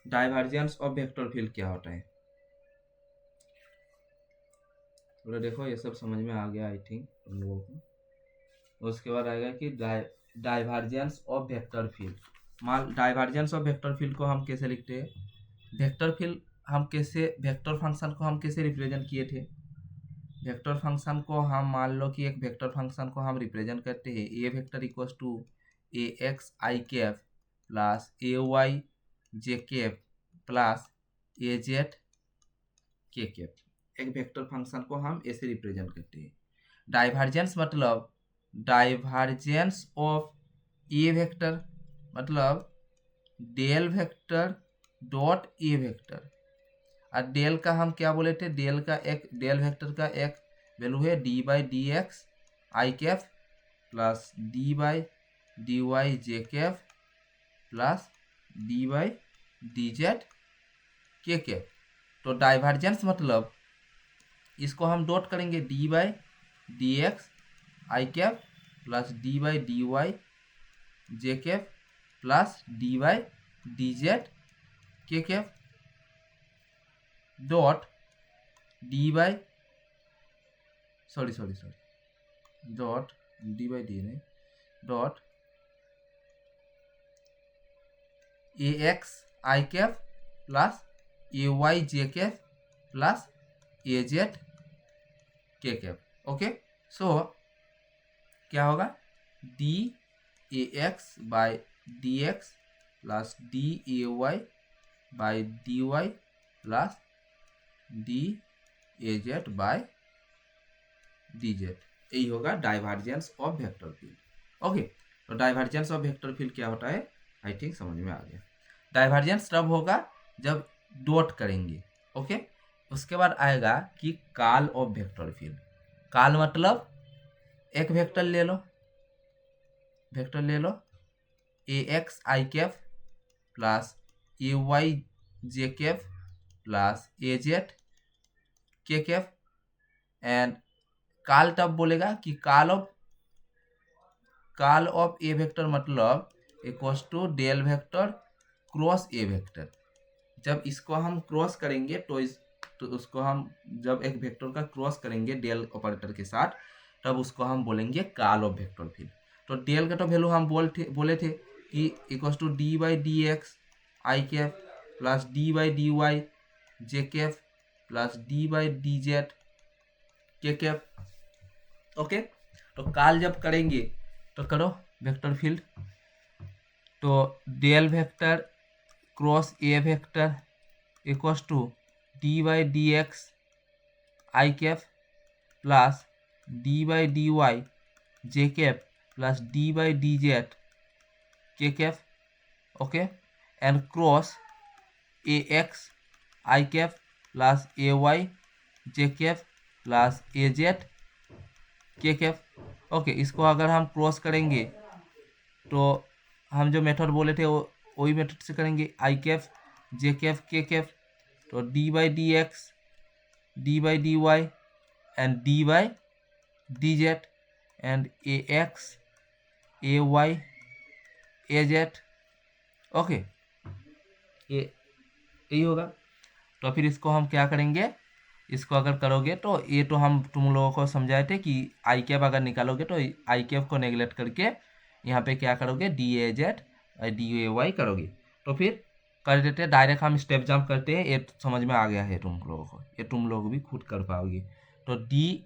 divergence of vector field क्या होता है, थोड़ा देखो ये सब समझ में आ गया आई थिंक उन लोगों को। उसके बाद आएगा कि डाइवर्जेंस ऑफ वेक्टर फील्ड। मान डाइवर्जेंस ऑफ वेक्टर फील्ड को हम कैसे लिखते हैं, वेक्टर फील्ड हम कैसे, वेक्टर फंक्शन को हम कैसे रिप्रेजेंट किए थे, वेक्टर फंक्शन को हम मान लो कि एक वेक्टर फंक्शन को हम रिप्रेजेंट करते हैं, ए vector equals to A x I cap plus A Y J cap plus A Z K cap. एक वेक्टर फंक्शन को हम ऐसे रिप्रेजेंट करते हैं। डाइवर्जेंस मतलब डाइवर्जेंस ऑफ ए वेक्टर मतलब डेल वेक्टर डॉट ए वेक्टर, और डेल का हम क्या बोले थे, डेल वेक्टर का एक वैल्यू है D by D x I cap plus D by D Y J cap plus D by D Z K cap. तो डाइवर्जेंस मतलब इसको हम डॉट करेंगे d by D x I cap plus D by D Y J cap plus D by D Z K cap dot d by sorry dot d by d नहीं dot A x I cap plus A Y J cap plus A Z K cap. Okay, so क्या होगा D A X by D X plus D A Y by D Y plus D A Z by D Z, यही होगा divergence of vector field. Okay, तो divergence of vector field क्या होता है, I think समझ में आ गया। Divergence तब होगा जब डॉट करेंगे। ओके, उसके बाद आएगा कि काल ऑफ वेक्टर फील्ड। काल मतलब एक वेक्टर ले लो A x I cap plus A Y J cap plus A Z K cap, and curl तब बोलेगा कि काल ऑफ ए वेक्टर मतलब equals to del vector cross A vector. जब इसको हम क्रॉस करेंगे तो उसको हम जब एक वेक्टर का क्रॉस करेंगे डेल ऑपरेटर के साथ, तब उसको हम बोलेंगे काल ऑफ वेक्टर फील्ड। तो डेल का तो वैल्यू हम बोले थे कि equals to D by D x I cap plus D by D Y J cap plus D by D Z K cap. Okay, तो काल जब करेंगे तो करो वेक्टर फील्ड, तो del vector cross A vector equals to D by D x I cap plus D by D Y J cap plus D by D Z K cap. Okay, and cross A x I cap plus A Y J cap plus A Z K cap. Okay, इसको अगर हम cross करेंगे तो हम जो method बोले थे वही मेथड से करेंगे, आई कैफ जे कैफ के कैफ, तो D by D X D by D Y and D by D Z and A X A Y A Z. Okay, ये यही होगा। तो फिर इसको हम क्या करेंगे, इसको अगर करोगे तो ये तो हम तुम लोगों को समझाए थे कि आई कैप अगर निकालोगे तो आई कैप को नेगलेक्ट करके यहाँ पे क्या करोगे D A Z D A Y करोगे। तो फिर कर देते हैं डायरेक्ट, हम स्टेप जंप करते हैं, ये समझ में आ गया है तुम लोगों को, ये तुम लोग भी खुद कर पाओगे। तो D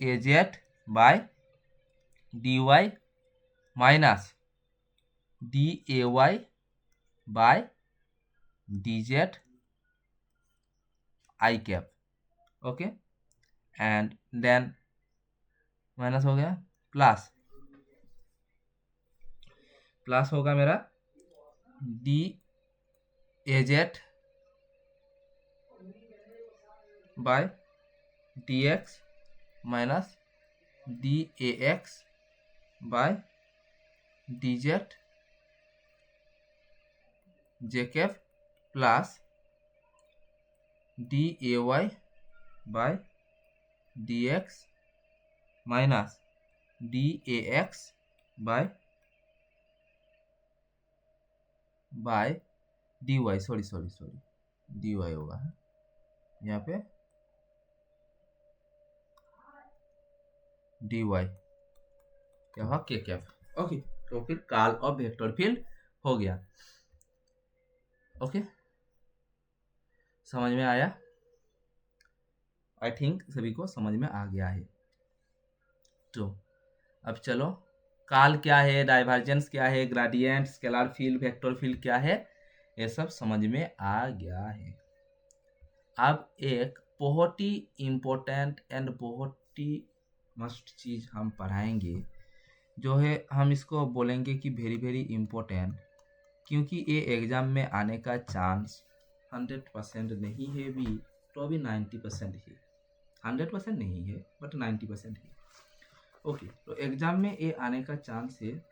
A Z by D Y minus D A Y by D Z I cap. Okay, and then minus हो गया प्लस होगा मेरा D A Z by D X minus D A X by D Z J cap plus D A Y by D X minus D A X by D Y, sorry D Y होगा यहाँ पे D Y क्या हुआ के cap. Okay, तो फिर काल of vector field हो गया। ओके, समझ में आया? आई थिंक सभी को समझ में आ गया है। तो अब चलो काल क्या है, डाइवर्जेंस क्या है, gradient, scalar field, vector field क्या है, ये सब समझ में आ गया है। अब एक बहुत ही इम्पोर्टेंट एंड बहुत ही मस्ट चीज़ हम पढ़ाएंगे, जो है हम इसको बोलेंगे कि वेरी वेरी इम्पोर्टेंट, क्योंकि ये एग्ज़ाम में आने का चांस 100% नहीं है भी, तो अभी 90% है। 100% नहीं है बट 90% है। ओके, तो एग्ज़ाम में ये आने का चांस है,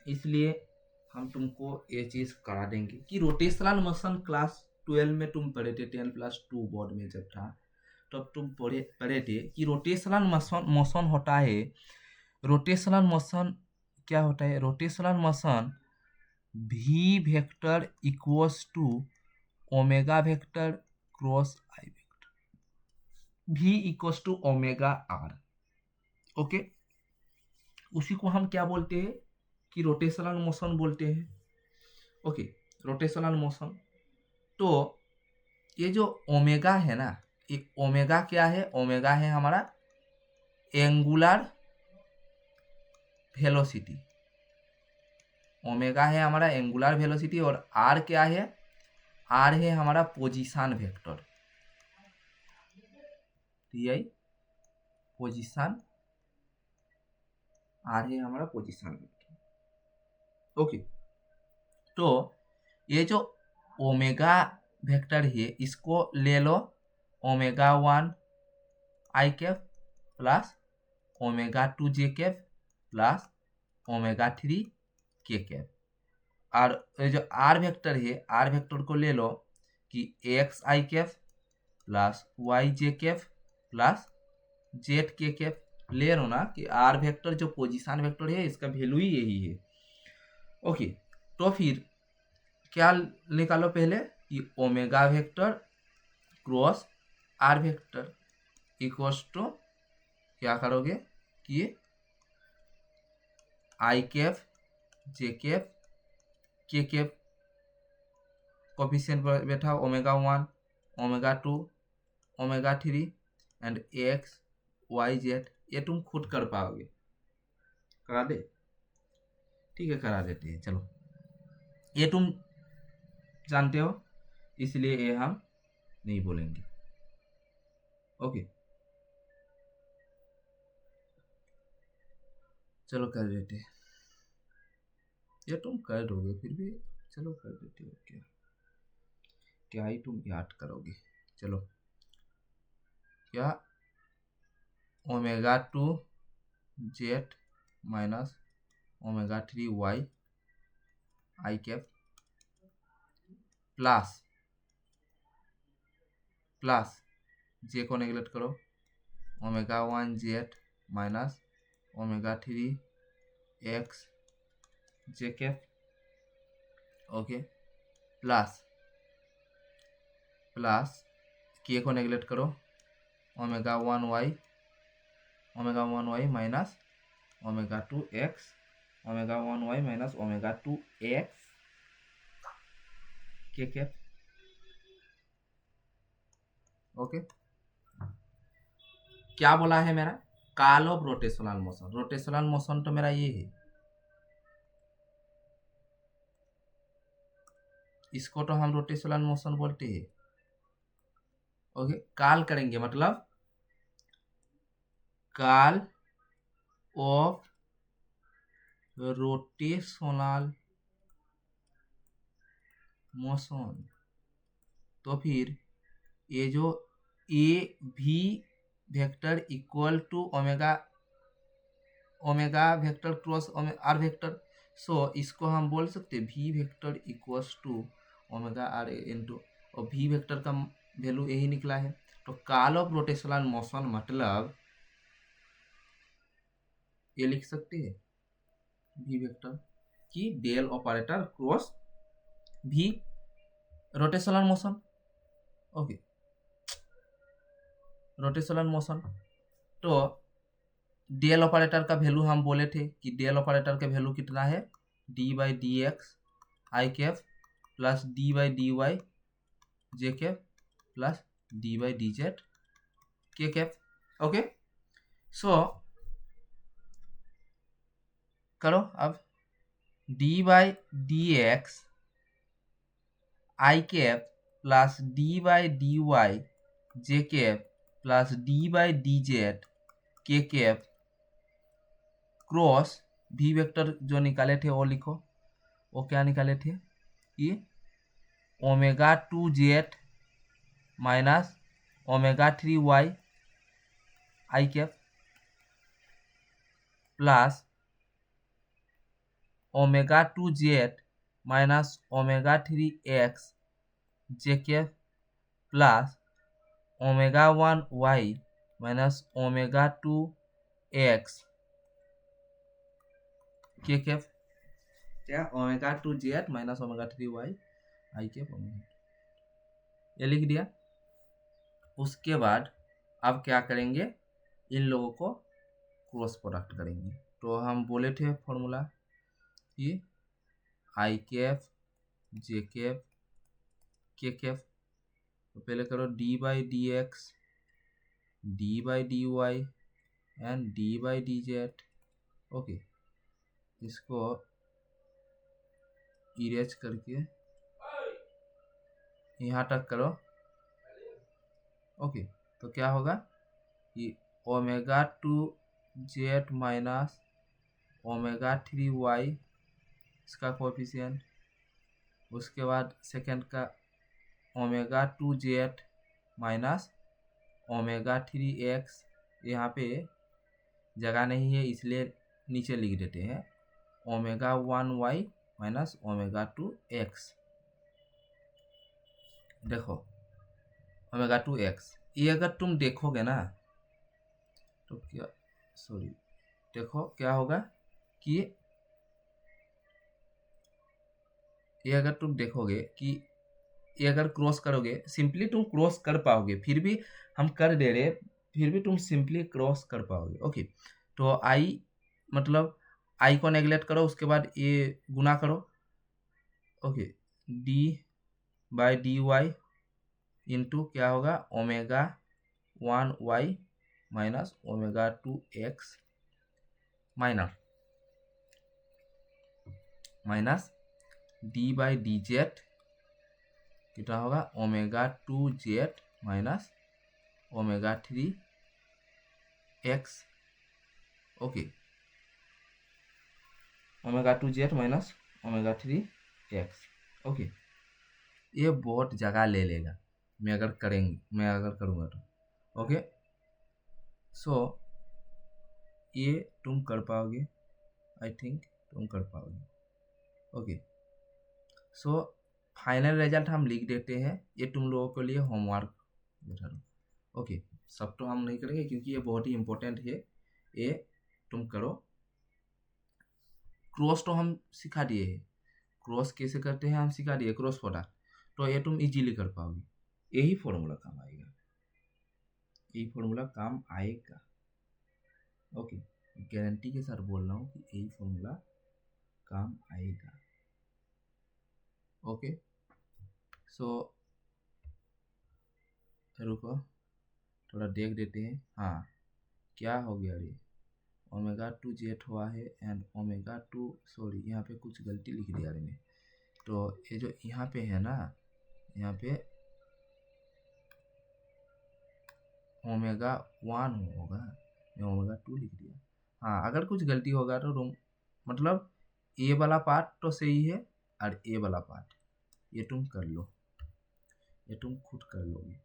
इसलिए हम तुमको ये चीज़ करा देंगे कि रोटेशनल मोशन क्लास 12 में तुम पढ़े थे, 10+2 बोर्ड में जब था तब तुम पढ़े थे कि रोटेशनल मोशन होता है। रोटेशनल मोशन क्या होता है? Rotational motion v vector equals to omega vector cross I vector v equals to omega r। Okay, उसी को हम क्या बोलते हैं कि रोटेशनल मोशन बोलते हैं। Okay, rotational motion. तो ये जो ओमेगा है ना, ये ओमेगा क्या है? ओमेगा है हमारा एंगुलर वेलोसिटी। ओमेगा है हमारा एंगुलर वेलोसिटी और आर क्या है? आर है हमारा पोजीशन वेक्टर। टीआई पोजीशन, आर है हमारा पोजीशन वेक्टर। ओके, तो ये जो ओमेगा वेक्टर है इसको ले लो ओमेगा 1 आई cap plus omega 2 J cap plus omega 3 के कैप। और ये जो आर वेक्टर है, आर वेक्टर को ले लो कि x I cap plus Y J cap plus Z K cap. ले लो ना कि आर वेक्टर जो पोजीशन वेक्टर है इसका वैल्यू ही यही है। ओके, तो फिर क्या निकालो पहले कि omega vector cross are vector equals to क्या करोगे कि आई cap J cap K cap coefficient बैठा omega 1 omega 2 omega 3 and X Y Z. ये तुम खुद कर पाओगे, करा दे? ठीक है, करा देते हैं। चलो, ये तुम जानते हो इसलिए ये हम नहीं बोलेंगे। ओके, चलो कर देते हैं। ये तुम कर दोगे फिर भी, चलो कर देते हो। क्या क्या ही तुम याद करोगे। चलो, क्या omega 2 Z minus omega 3 y I cap plus plus J को नेगलेक्ट करो omega 1 z minus omega 3 x J cap. Okay, plus plus K को नेगलेक्ट करो omega 1 Y minus omega 2 x omega 1 Y minus omega 2 x K cap. Okay, क्या बोला है मेरा? Curl of rotational motion. Rotational motion तो मेरा ये है, इसको तो हम रोटेशनल मोशन बोलते हैं। ओके, काल करेंगे मतलब काल ऑफ रोटेशनल मोशन। तो फिर ये जो ए V vector equal to omega vector cross are vector. So इसको हम बोल सकते हैं V vector equals to omega r into, और भी वेक्टर का वैल्यू यही निकला है। तो काल ऑफ रोटेशनल मोशन मतलब ये लिख सकते हैं भी वेक्टर की डेल ऑपरेटर क्रॉस भी rotational motion. Okay, rotational motion. तो डेल ऑपरेटर का वैल्यू हम बोले थे कि डेल ऑपरेटर का वैल्यू कितना है? D by D x I cap plus D by D Y J cap plus D by D Z K cap. Okay, so करो अब D by D x I cap plus D by D Y J cap plus D by D Z K cap cross भी vector जो निकाले थे वो लिखो। वो क्या निकाले थे कि omega 2 Z minus omega 3 y I cap plus omega 2 Z minus omega 3 x J cap plus omega 1 Y minus omega 2 x K cap. क्या omega 2 Z minus omega 3 y I cap omega. ये लिख दिया। उसके बाद अब क्या करेंगे, इन लोगों को क्रॉस प्रोडक्ट करेंगे। तो हम बोले थे फॉर्मूला कि i Kaif J Kaif K cap, तो पहले करो D by D X D by D Y and D by D Z. Okay, इसको इरेज करके यहाँ तक करो। ओके, तो क्या होगा कि omega 2 Z minus omega 3 Y इसका कोएफिशिएंट, उसके बाद सेकंड का omega 2 Z minus omega 3 X, यहाँ पे जगह नहीं है इसलिए नीचे लिख देते हैं omega 1 Y minus omega 2 X. देखो ओमेगा 2 एक्स, ये अगर तुम देखोगे ना तो क्या, सॉरी, देखो क्या होगा कि ये अगर तुम देखोगे कि ये अगर क्रॉस करोगे, सिंपली तुम क्रॉस कर पाओगे, फिर भी हम कर दे रहे, फिर भी तुम सिंपली क्रॉस कर पाओगे। ओके, तो आई मतलब आई को नेगलेक्ट करो, उसके बाद ये गुना करो। Okay, D by D Y into क्या होगा omega 1 Y minus omega 2 X minus D by D Z कितना होगा omega 2 Z minus omega 3 X. Okay, omega 2 Z minus omega 3 X. Okay, ये बहुत जगह ले लेगा मैं अगर करूँगा तो। ओके, सो ये तुम कर पाओगे, आई थिंक तुम कर पाओगे। ओके, सो फाइनल रिजल्ट हम लिख देते हैं, ये तुम लोगों के लिए होमवर्क बैठा दो। ओके, सब तो हम नहीं करेंगे क्योंकि ये बहुत ही इम्पोर्टेंट है, ये तुम करो। क्रॉस तो हम सिखा दिए हैं, क्रॉस कैसे करते हैं हम सिखा दिए, क्रॉस प्रोडक्ट, तो ये तुम इजीली कर पाओगे। यही फॉर्मूला काम आएगा, यही फॉर्मूला काम आएगा। ओके, गारंटी के साथ बोल रहा हूँ कि यही फॉर्मूला काम आएगा। ओके, सो रुको थोड़ा देख देते हैं। हाँ, क्या हो गया रे, ओमेगा 2 जेट हुआ है एंड ओमेगा 2, सॉरी यहाँ पे कुछ गलती लिख दिया रे मैं। तो ये जो यहाँ पे है ना, यहाँ पे ओमेगा 1 होगा, मैं ओमेगा 2 लिख दिया। हाँ, अगर कुछ गलती होगा तो मतलब ए वाला पार्ट तो सही है और ए वाला पार्ट ये तुम कर लो, ये तुम खुद कर लोगे,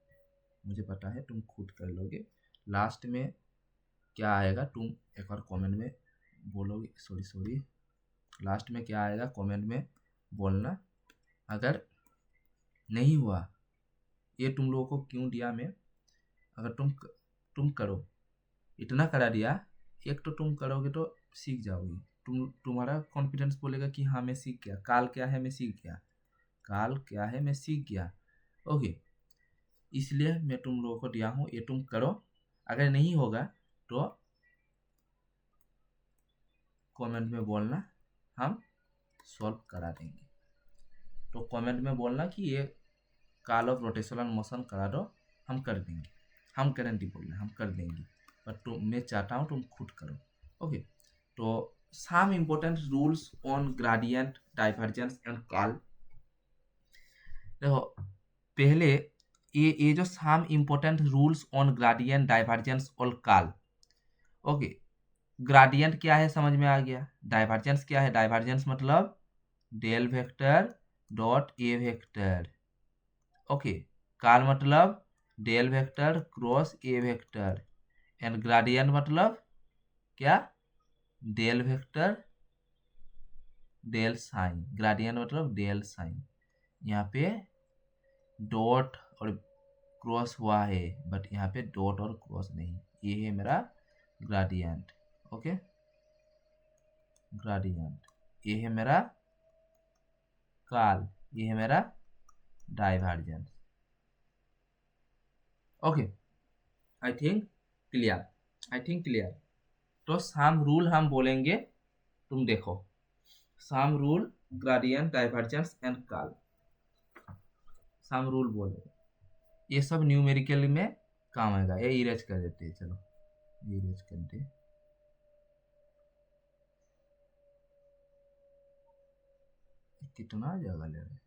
मुझे पता है तुम खुद कर लोगे। लास्ट में क्या आएगा तुम एक बार कमेंट में बोलोगे, सॉरी लास्ट में क्या आएगा कमेंट में बोलना। अगर नहीं हुआ, ये तुम लोगों को क्यों दिया मैं, अगर तुम करो, इतना करा दिया, एक तो तुम करोगे तो सीख जाओगे, तुम्हारा कॉन्फिडेंस बोलेगा कि हाँ मैं सीख गया, काल क्या है मैं सीख गया, काल क्या है मैं सीख गया। ओके, इसलिए मैं तुम लोगों को दिया हूँ, ये तुम करो। अगर नहीं होगा तो कमेंट में बोलना, हम सॉल्व करा देंगे। तो कमेंट में बोलना कि ये काल ऑफ रोटेशनल मोशन करा दो, हम कर देंगे, हम गारंटी बोल रहे हैं हम कर देंगे, बट मैं चाहता हूँ तुम खुद करो। ओके, तो some important rules on gradient divergence and curl. देखो पहले ये जो some important rules on gradient divergence और काल। ओके, ग्रेडियंट क्या है समझ में आ गया, डाइवर्जेंस क्या है, डाइवर्जेंस मतलब डेल वेक्टर डॉट ए वेक्टर। ओके, काल मतलब del vector cross A vector and gradient मतलब क्या, del vector del psi, gradient मतलब डेल साइन। यहाँ पे डॉट और क्रॉस हुआ है बट यहाँ पे डॉट और क्रॉस नहीं, ये है मेरा ग्रेडियंट। ओके, ग्रेडियंट, ये है मेरा काल, ये है मेरा divergence. Okay, I think clear, I think clear. तो सम रूल हम बोलेंगे, तुम देखो, sum rule, gradient, divergence and curl, sum rule बोलेंगे। ये सब न्यूमेरिकल में काम आएगा। ये इरेज कर देते हैं, चलो इरेज कर दे। कितना जगह ले रहे,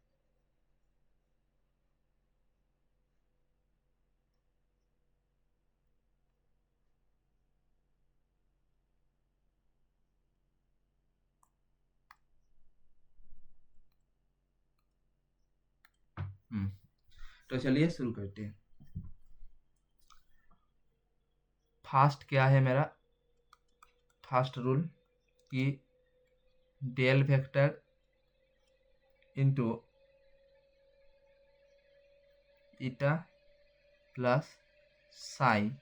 तो चलिए शुरू करते हैं। फर्स्ट क्या है मेरा, फर्स्ट रूल कि del vector into eta plus psi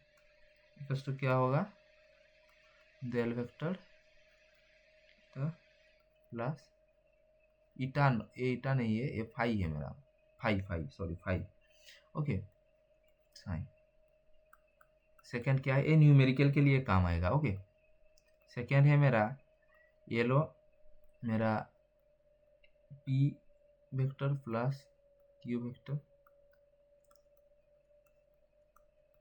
equals to क्या होगा, del vector plus eta, eta नहीं है, ये फाई है मेरा, phi sorry phi, okay psi. Second क्या है, ये न्यूमेरिकल के लिए काम आएगा, ओके। सेकेंड है मेरा, ये लो मेरा P vector plus Q vector,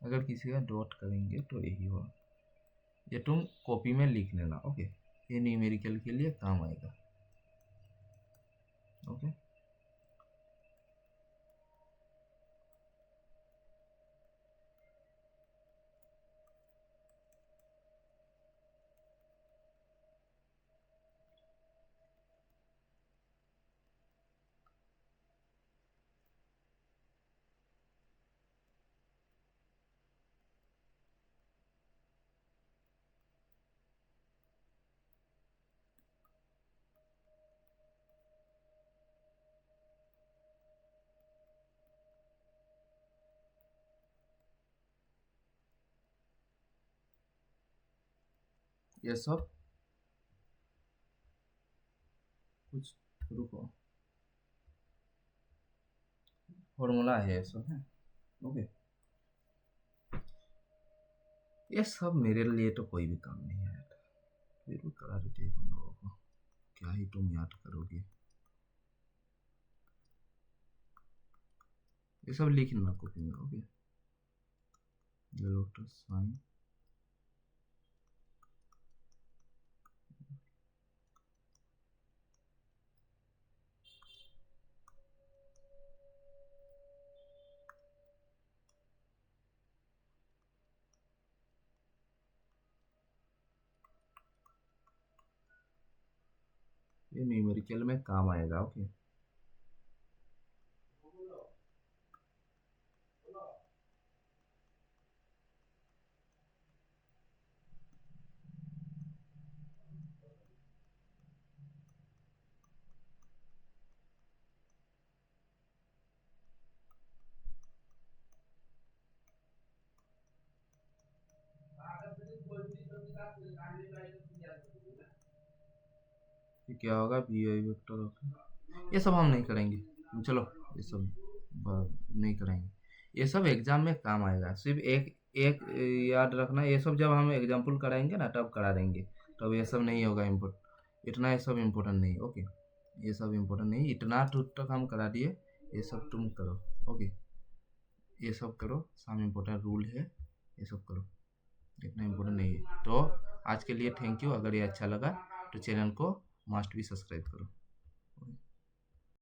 अगर किसी का डॉट करेंगे तो यही होगा, ये तुम कॉपी में लिख लेना, ओके। ये न्यूमेरिकल के लिए काम आएगा, ओके। ये सब कुछ रुको, फॉर्मूला है ये सब है, ओके। ये सब मेरे लिए तो कोई भी काम नहीं है, फिर भी करा देते तुम लोगों को, क्या ही तुम याद करोगे। ये सब लिखना कॉपी में, ओके। डेल साइन ये न्यूमेरिकल में काम आएगा, ओके। ये क्या होगा, बी आई वेक्टर, ओके। ये सब हम नहीं करेंगे, चलो ये सब नहीं करेंगे, ये सब एग्जाम में काम आएगा। सिर्फ एक एक याद रखना, ये सब जब हम एग्जाम्पल कराएंगे ना तब करा देंगे, तब ये सब नहीं होगा इम्पोर्ट, इतना ये सब इम्पोर्टेंट नहीं, ओके। ये सब इम्पोर्टेंट नहीं, इतना टूट तक हम करा दिए, ये सब तुम करो, ओके। ये सब करो, सब इम्पोर्टेंट रूल है, ये सब करो, इतना इम्पोर्टेंट नहीं है। तो आज के लिए थैंक यू। अगर ये अच्छा लगा तो चैनल को मस्ट भी सब्सक्राइब करो।